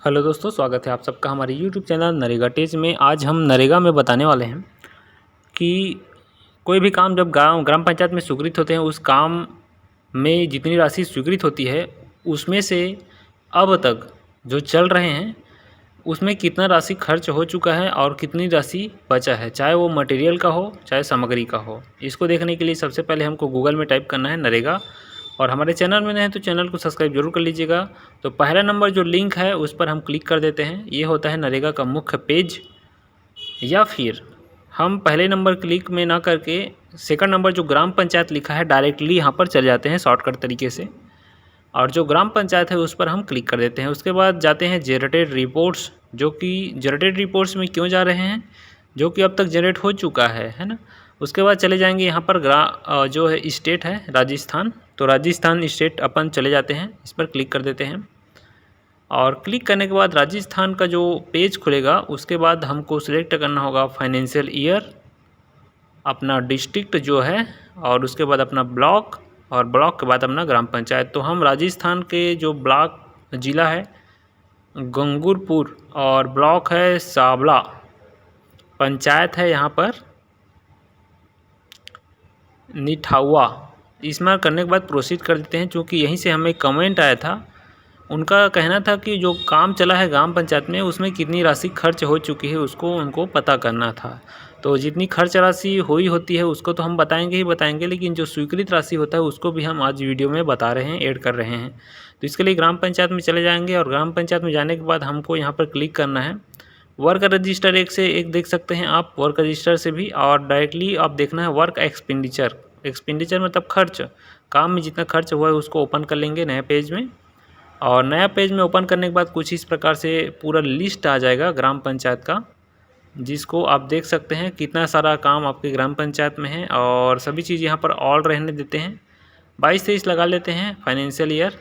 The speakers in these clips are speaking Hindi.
हेलो दोस्तों, स्वागत है आप सबका हमारे यूट्यूब चैनल नरेगा टेज में। आज हम नरेगा में बताने वाले हैं कि कोई भी काम जब ग्राम पंचायत में स्वीकृत होते हैं, उस काम में जितनी राशि स्वीकृत होती है उसमें से अब तक जो चल रहे हैं उसमें कितना राशि खर्च हो चुका है और कितनी राशि बचा है, चाहे वो मटेरियल का हो चाहे सामग्री का हो। इसको देखने के लिए सबसे पहले हमको गूगल में टाइप करना है नरेगा, और हमारे चैनल में नए हैं तो चैनल को सब्सक्राइब जरूर कर लीजिएगा। तो पहला नंबर जो लिंक है उस पर हम क्लिक कर देते हैं। ये होता है नरेगा का मुख्य पेज, या फिर हम पहले नंबर क्लिक में ना करके सेकंड नंबर जो ग्राम पंचायत लिखा है डायरेक्टली यहाँ पर चले जाते हैं शॉर्टकट तरीके से, और जो ग्राम पंचायत है उस पर हम क्लिक कर देते हैं। उसके बाद जाते हैं जनरेटेड रिपोर्ट्स, जो कि जनरेटेड रिपोर्ट्स में क्यों जा रहे हैं, जो कि अब तक जनरेट हो चुका है ना। उसके बाद चले जाएंगे यहाँ पर जो है स्टेट है राजस्थान, तो राजस्थान स्टेट अपन चले जाते हैं, इस पर क्लिक कर देते हैं। और क्लिक करने के बाद राजस्थान का जो पेज खुलेगा उसके बाद हमको सिलेक्ट करना होगा फाइनेंशियल ईयर, अपना डिस्ट्रिक्ट जो है, और उसके बाद अपना ब्लॉक, और ब्लॉक के बाद अपना ग्राम पंचायत। तो हम राजस्थान के जो ब्लॉक ज़िला है गंगूरपुर और ब्लॉक है सावला, पंचायत है यहाँ पर निठावा, इसमें करने के बाद प्रोसीड कर देते हैं। क्योंकि यहीं से हमें कमेंट आया था, उनका कहना था कि जो काम चला है ग्राम पंचायत में उसमें कितनी राशि खर्च हो चुकी है उसको उनको पता करना था। तो जितनी खर्च राशि हुई होती है उसको तो हम बताएंगे ही बताएंगे, लेकिन जो स्वीकृत राशि होता है उसको भी हम आज वीडियो में बता रहे हैं, ऐड कर रहे हैं। तो इसके लिए ग्राम पंचायत में चले जाएंगे, और ग्राम पंचायत में जाने के बाद हमको यहाँ पर क्लिक करना है वर्क रजिस्टर, एक से एक देख सकते हैं आप वर्क रजिस्टर से भी, और डायरेक्टली आप देखना है वर्क एक्सपेंडिचर। एक्सपेंडिचर मतलब खर्च, काम में जितना खर्च हुआ है उसको ओपन कर लेंगे नए पेज में। और नया पेज में ओपन करने के बाद कुछ इस प्रकार से पूरा लिस्ट आ जाएगा ग्राम पंचायत का, जिसको आप देख सकते हैं कितना सारा काम आपके ग्राम पंचायत में है, और सभी चीज़ यहाँ पर ऑल रहने देते हैं। 22-23 लगा लेते हैं फाइनेंशियल ईयर।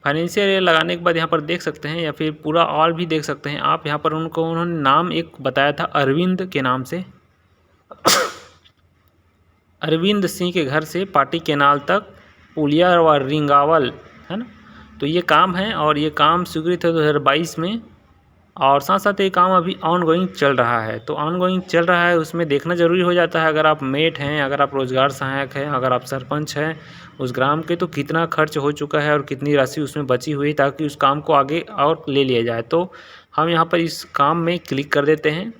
फाइनेंशियल ईयर लगाने के बाद यहाँ पर देख सकते हैं, या फिर पूरा ऑल भी देख सकते हैं आप। यहाँ पर उन्होंने नाम एक बताया था अरविंद के नाम से, अरविंद सिंह के घर से पाटी केनाल तक पुलिया व रिंगावल, है ना। तो ये काम है, और ये काम स्वीकृत है 2022 में, और साथ साथ ये काम अभी ऑनगोइंग चल रहा है। तो ऑनगोइंग चल रहा है उसमें देखना ज़रूरी हो जाता है, अगर आप मेट हैं, अगर आप रोजगार सहायक हैं, अगर आप सरपंच हैं उस ग्राम के, तो कितना खर्च हो चुका है और कितनी राशि उसमें बची हुई, ताकि उस काम को आगे और ले लिया जाए। तो हम यहाँ पर इस काम में क्लिक कर देते हैं।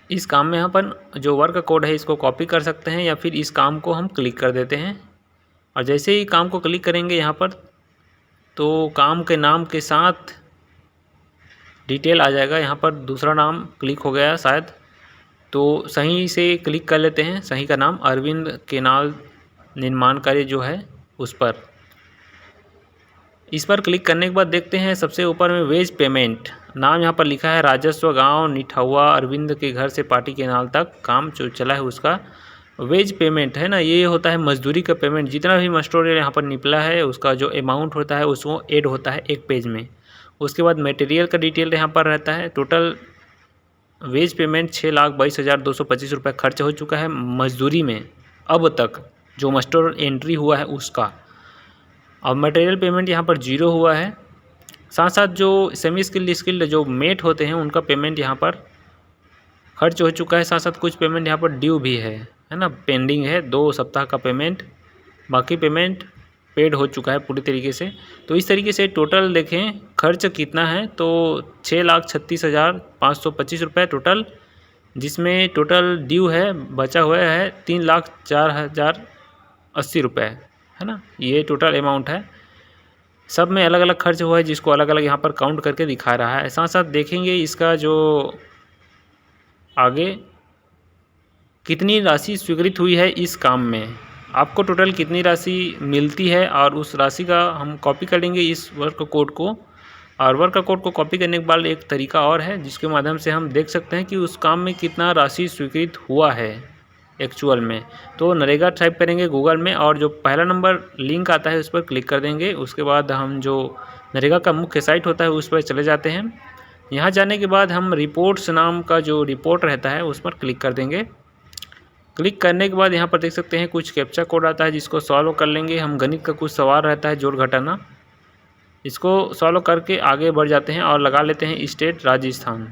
इस काम में अपन जो वर्क कोड है इसको कॉपी कर सकते हैं, या फिर इस काम को हम क्लिक कर देते हैं। और जैसे ही काम को क्लिक करेंगे यहाँ पर, तो काम के नाम के साथ डिटेल आ जाएगा। यहाँ पर दूसरा नाम क्लिक हो गया शायद, तो सही से क्लिक कर लेते हैं। सही का नाम अरविंद केनाल निर्माण कार्य जो है उस पर, इस पर क्लिक करने के बाद देखते हैं सबसे ऊपर में वेज पेमेंट, नाम यहाँ पर लिखा है राजस्व गांव निठौवा, अरविंद के घर से पाटी केनाल तक काम जो चला है उसका वेज पेमेंट है ना। ये होता है मजदूरी का पेमेंट, जितना भी मटेरियल यहाँ पर निकला है उसका जो अमाउंट होता है उसको ऐड होता है एक पेज में। उसके बाद मटेरियल का डिटेल यहाँ पर रहता है। टोटल वेज पेमेंट 6,22,225 रुपये खर्च हो चुका है मजदूरी में अब तक, जो मस्टर एंट्री हुआ है उसका। और मटेरियल पेमेंट यहाँ पर 0 हुआ है। साथ साथ जो सेमी स्किल्ड जो मेट होते हैं उनका पेमेंट यहाँ पर खर्च हो चुका है। साथ साथ कुछ पेमेंट यहाँ पर ड्यू भी है ना, पेंडिंग है 2 सप्ताह का पेमेंट, बाकी पेमेंट पेड हो चुका है पूरी तरीके से। तो इस तरीके से टोटल देखें खर्च कितना है, तो 6,36,525 रुपये टोटल, जिसमें टोटल ड्यू है बचा हुआ है 3,04,080 रुपये, है ना। ये टोटल अमाउंट है, सब में अलग अलग खर्च हुआ है जिसको अलग अलग यहाँ पर काउंट करके दिखा रहा है। साथ साथ देखेंगे इसका जो आगे कितनी राशि स्वीकृत हुई है इस काम में, आपको टोटल कितनी राशि मिलती है, और उस राशि का हम कॉपी करेंगे इस वर्क कोड को। और वर्क कोड को कॉपी करने के बाद एक तरीका और है जिसके माध्यम से हम देख सकते हैं कि उस काम में कितना राशि स्वीकृत हुआ है एक्चुअल में। तो नरेगा टाइप करेंगे गूगल में, और जो पहला नंबर लिंक आता है उस पर क्लिक कर देंगे। उसके बाद हम जो नरेगा का मुख्य साइट होता है उस पर चले जाते हैं। यहाँ जाने के बाद हम रिपोर्ट्स नाम का जो रिपोर्ट रहता है उस पर क्लिक कर देंगे। क्लिक करने के बाद यहाँ पर देख सकते हैं कुछ कैप्चा कोड आता है जिसको सॉल्व कर लेंगे हम। गणित का कुछ सवाल रहता है जोड़ घटाना, इसको सॉल्व करके आगे बढ़ जाते हैं और लगा लेते हैं स्टेट राजस्थान।